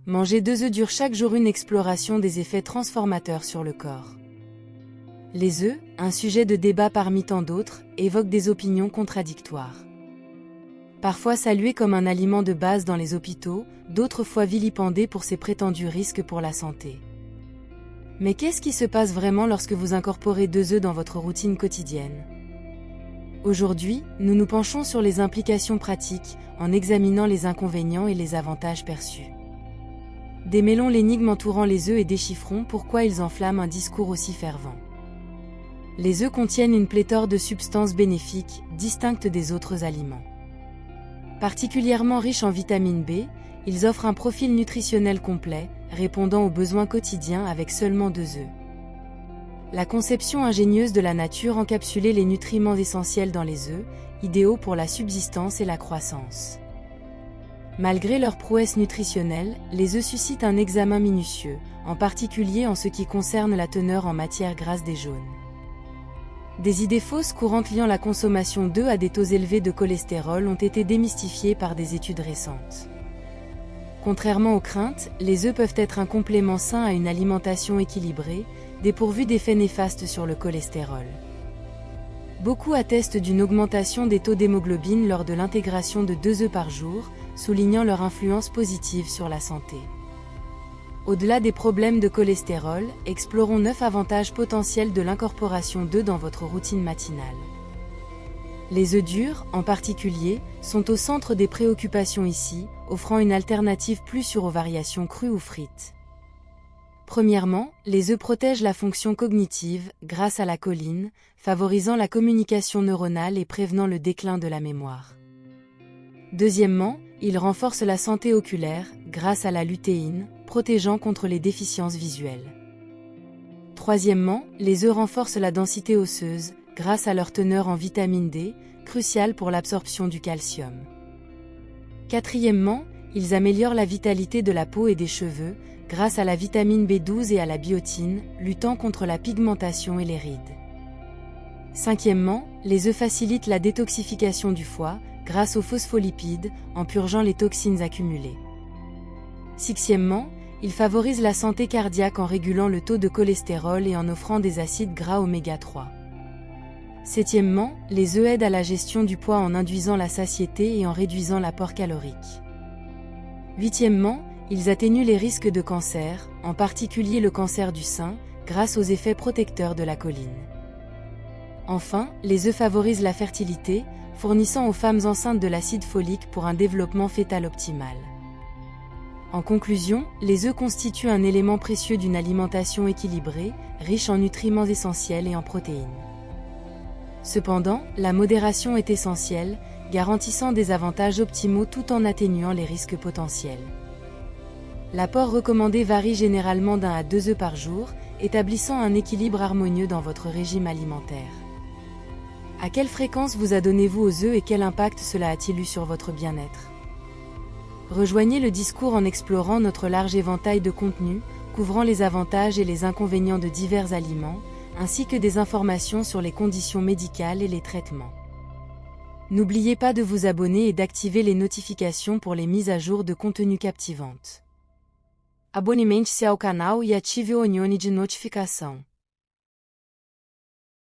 Manger 2 œufs durs chaque jour, une exploration des effets transformateurs sur le corps. Les œufs, un sujet de débat parmi tant d'autres, évoquent des opinions contradictoires. Parfois salués comme un aliment de base dans les hôpitaux, d'autres fois vilipendés pour ses prétendus risques pour la santé. Mais qu'est-ce qui se passe vraiment lorsque vous incorporez 2 œufs dans votre routine quotidienne? Aujourd'hui, nous nous penchons sur les implications pratiques, en examinant les inconvénients et les avantages perçus. Démêlons l'énigme entourant les œufs et déchiffrons pourquoi ils enflamment un discours aussi fervent. Les œufs contiennent une pléthore de substances bénéfiques, distinctes des autres aliments. Particulièrement riches en vitamine B, ils offrent un profil nutritionnel complet, répondant aux besoins quotidiens avec seulement 2 œufs. La conception ingénieuse de la nature encapsulait les nutriments essentiels dans les œufs, idéaux pour la subsistance et la croissance. Malgré leur prouesse nutritionnelle, les œufs suscitent un examen minutieux, en particulier en ce qui concerne la teneur en matières grasses des jaunes. Des idées fausses courantes liant la consommation d'œufs à des taux élevés de cholestérol ont été démystifiées par des études récentes. Contrairement aux craintes, les œufs peuvent être un complément sain à une alimentation équilibrée, dépourvue d'effets néfastes sur le cholestérol. Beaucoup attestent d'une augmentation des taux d'hémoglobine lors de l'intégration de 2 œufs par jour, soulignant leur influence positive sur la santé. Au-delà des problèmes de cholestérol, explorons 9 avantages potentiels de l'incorporation d'œufs dans votre routine matinale. Les œufs durs, en particulier, sont au centre des préoccupations ici, offrant une alternative plus sûre aux variations crues ou frites. Premièrement, les œufs protègent la fonction cognitive, grâce à la choline, favorisant la communication neuronale et prévenant le déclin de la mémoire. Deuxièmement, ils renforcent la santé oculaire, grâce à la lutéine, protégeant contre les déficiences visuelles. Troisièmement, les œufs renforcent la densité osseuse, grâce à leur teneur en vitamine D, cruciale pour l'absorption du calcium. Quatrièmement, ils améliorent la vitalité de la peau et des cheveux, grâce à la vitamine B12 et à la biotine, luttant contre la pigmentation et les rides. Cinquièmement, les œufs facilitent la détoxification du foie, grâce aux phospholipides, en purgeant les toxines accumulées. Sixièmement, ils favorisent la santé cardiaque en régulant le taux de cholestérol et en offrant des acides gras oméga 3. Septièmement, les œufs aident à la gestion du poids en induisant la satiété et en réduisant l'apport calorique. Huitièmement, ils atténuent les risques de cancer, en particulier le cancer du sein, grâce aux effets protecteurs de la choline. Enfin, les œufs favorisent la fertilité, fournissant aux femmes enceintes de l'acide folique pour un développement fœtal optimal. En conclusion, les œufs constituent un élément précieux d'une alimentation équilibrée, riche en nutriments essentiels et en protéines. Cependant, la modération est essentielle, garantissant des avantages optimaux tout en atténuant les risques potentiels. L'apport recommandé varie généralement d'1 à 2 œufs par jour, établissant un équilibre harmonieux dans votre régime alimentaire. À quelle fréquence vous adonnez-vous aux œufs et quel impact cela a-t-il eu sur votre bien-être? Rejoignez le discours en explorant notre large éventail de contenus, couvrant les avantages et les inconvénients de divers aliments, ainsi que des informations sur les conditions médicales et les traitements. N'oubliez pas de vous abonner et d'activer les notifications pour les mises à jour de contenus captivantes. Abonne-se ao canal e ative o icône de notificação.